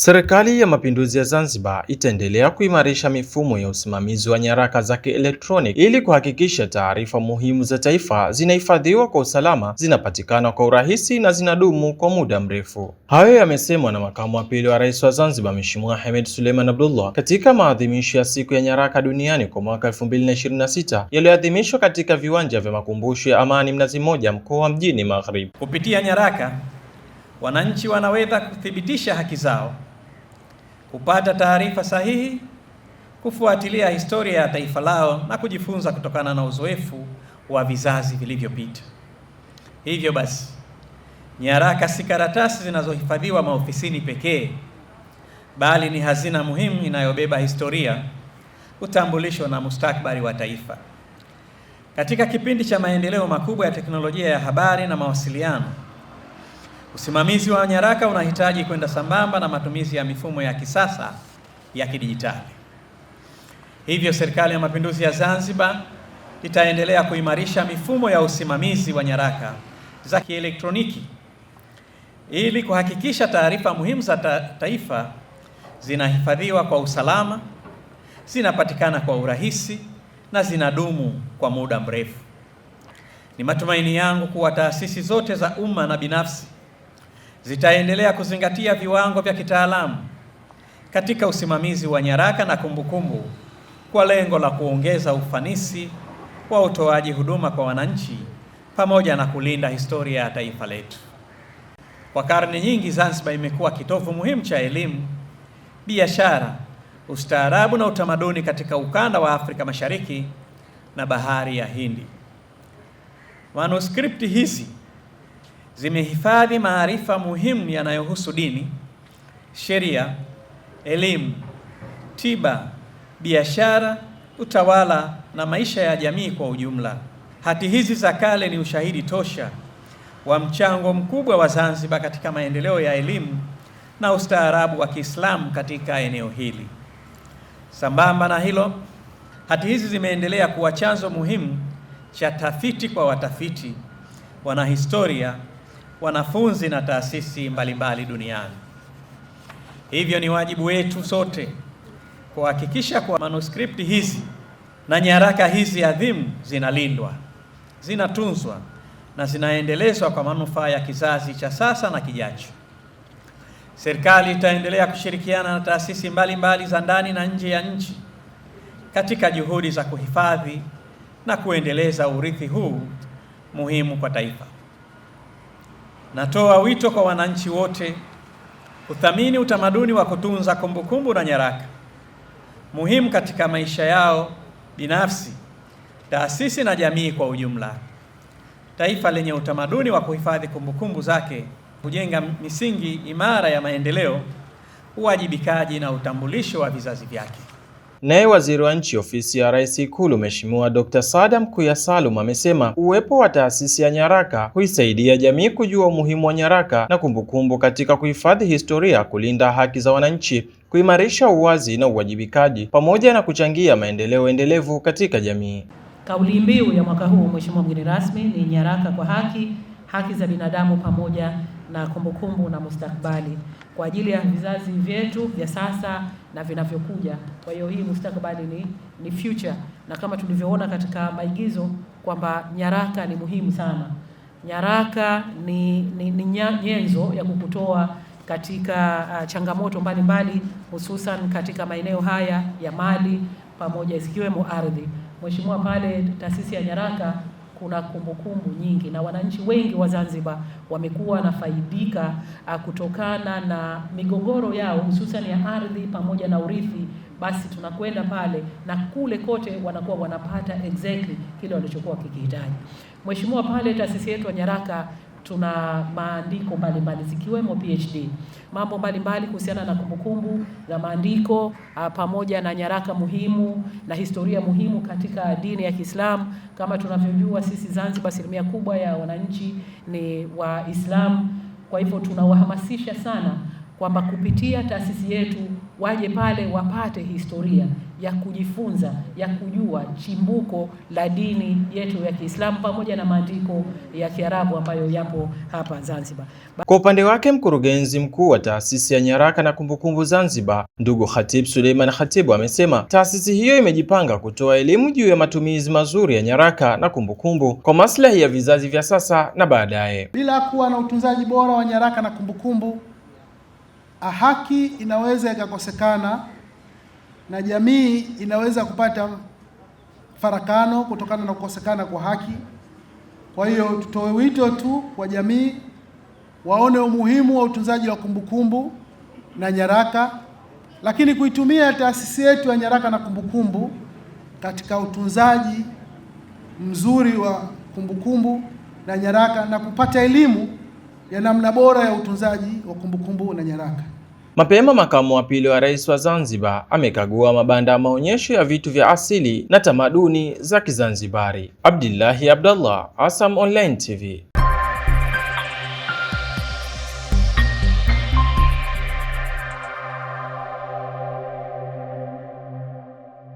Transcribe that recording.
Serikali ya Mapinduzi ya Zanzibar itaendelea kuimarisha mifumo ya usimamizi wa nyaraka za kielektroniki ili kuhakikisha taarifa muhimu za taifa zinahifadhiwa kwa usalama, zinapatikana kwa urahisi na zinadumu kwa muda mrefu. Hayo yamesemwa na Makamu wa Pili wa Rais wa Zanzibar, Mheshimiwa Hemed Suleiman Abdullah katika maadhimisho ya Siku ya Nyaraka Duniani kwa mwaka 2026 yaliyoadhimishwa katika viwanja vya makumbusho ya Amani Mnazi Mmoja, mkoa wa Mjini Magharibi. Kupitia nyaraka, wananchi wanaweza kuthibitisha haki zao, kupata taarifa sahihi, kufuatilia historia ya taifa lao na kujifunza kutokana na uzoefu wa vizazi vilivyopita. Hivyo basi, nyaraka si karatasi zinazohifadhiwa maofisini pekee, bali ni hazina muhimu inayobeba historia, utambulisho na mustakabali wa taifa. Katika kipindi cha maendeleo makubwa ya teknolojia ya habari na mawasiliano, usimamizi wa nyaraka unahitaji kwenda sambamba na matumizi ya mifumo ya kisasa ya kidijitali. Hivyo Serikali ya Mapinduzi ya Zanzibar itaendelea kuimarisha mifumo ya usimamizi wa nyaraka za kielektroniki ili kuhakikisha taarifa muhimu za taifa zinahifadhiwa kwa usalama, zinapatikana kwa urahisi na zinadumu kwa muda mrefu. Ni matumaini yangu kuwa taasisi zote za umma na binafsi zitaendelea kuzingatia viwango vya kitaalamu katika usimamizi wa nyaraka na kumbukumbu kwa lengo la kuongeza ufanisi wa utoaji huduma kwa wananchi pamoja na kulinda historia ya taifa letu. Kwa karne nyingi, Zanzibar imekuwa kitovu muhimu cha elimu, biashara, ustaarabu na utamaduni katika ukanda wa Afrika Mashariki na Bahari ya Hindi. Manuskripti hizi zimehifadhi maarifa muhimu yanayohusu dini, sheria, elimu, tiba, biashara, utawala na maisha ya jamii kwa ujumla. Hati hizi za kale ni ushahidi tosha wa mchango mkubwa wa Zanzibar katika maendeleo ya elimu na ustaarabu wa Kiislamu katika eneo hili. Sambamba na hilo, hati hizi zimeendelea kuwa chanzo muhimu cha tafiti kwa watafiti, wanahistoria, wanafunzi na taasisi mbalimbali duniani. Hivyo ni wajibu wetu sote kuhakikisha kwa manuskripti hizi na nyaraka hizi adhimu zinalindwa, zinatunzwa na zinaendelezwa kwa manufaa ya kizazi cha sasa na kijacho. Serikali itaendelea kushirikiana na taasisi mbalimbali za ndani na nje ya nchi katika juhudi za kuhifadhi na kuendeleza urithi huu muhimu kwa taifa. Natoa wito kwa wananchi wote kuthamini utamaduni wa kutunza kumbukumbu na nyaraka muhimu katika maisha yao binafsi, taasisi na jamii kwa ujumla. Taifa lenye utamaduni wa kuhifadhi kumbukumbu zake hujenga misingi imara ya maendeleo, uwajibikaji na utambulisho wa vizazi vyake. Naye Waziri wa Nchi, Ofisi ya Rais, Ikulu, Mheshimiwa Dr. Saada Mkuya Salum amesema uwepo wa taasisi ya nyaraka huisaidia jamii kujua umuhimu wa nyaraka na kumbukumbu katika kuhifadhi historia, kulinda haki za wananchi, kuimarisha uwazi na uwajibikaji, pamoja na kuchangia maendeleo endelevu katika jamii. Kauli mbiu ya mwaka huu, Mheshimiwa mgeni rasmi, ni nyaraka kwa haki, haki za binadamu pamoja na kumbukumbu na mustakabali, kwa ajili ya vizazi vyetu vya sasa na vinavyokuja. Kwa hiyo hii mustakabali ni future, na kama tulivyoona katika maigizo kwamba nyaraka ni muhimu sana. Nyaraka ni nyenzo ya kukutoa katika changamoto mbalimbali, hususan katika maeneo haya ya mali pamoja ikiwemo ardhi. Mheshimiwa, pale taasisi ya nyaraka kuna kumbukumbu nyingi na wananchi wengi wa Zanzibar wamekuwa nafaidika kutokana na migogoro yao hususan ya ardhi pamoja na urithi. Basi tunakwenda pale na kule kote wanakuwa wanapata exactly kile walichokuwa kikihitaji. Mheshimiwa, pale taasisi yetu ya nyaraka tuna maandiko mbalimbali zikiwemo PhD, mambo mbalimbali kuhusiana na kumbukumbu za maandiko pamoja na nyaraka muhimu na historia muhimu katika dini ya Kiislamu. Kama tunavyojua sisi Zanzibar, asilimia kubwa ya wananchi ni Waislamu. Kwa hivyo tunawahamasisha sana kwamba kupitia taasisi yetu waje pale wapate historia ya kujifunza, ya kujua chimbuko la dini yetu ya Kiislamu pamoja na maandiko ya Kiarabu ambayo yapo hapa Zanzibar. Kwa upande wake, mkurugenzi mkuu wa taasisi ya nyaraka na kumbukumbu Zanzibar, ndugu Khatib Suleiman Khatibu, amesema taasisi hiyo imejipanga kutoa elimu juu ya matumizi mazuri ya nyaraka na kumbukumbu kwa maslahi ya vizazi vya sasa na baadaye. Bila kuwa na utunzaji bora wa nyaraka na kumbukumbu, haki inaweza ikakosekana na jamii inaweza kupata farakano kutokana na kukosekana kwa haki. Kwa hiyo tutoe wito tu kwa jamii waone umuhimu wa utunzaji wa kumbukumbu na nyaraka, lakini kuitumia taasisi yetu ya nyaraka na kumbukumbu katika utunzaji mzuri wa kumbukumbu na nyaraka na kupata elimu ya namna bora ya utunzaji wa kumbukumbu na nyaraka. Mapema makamu wa pili wa rais wa Zanzibar amekagua mabanda ya maonyesho ya vitu vya asili na tamaduni za Kizanzibari. Abdillahi Abdallah, ASAM Online TV.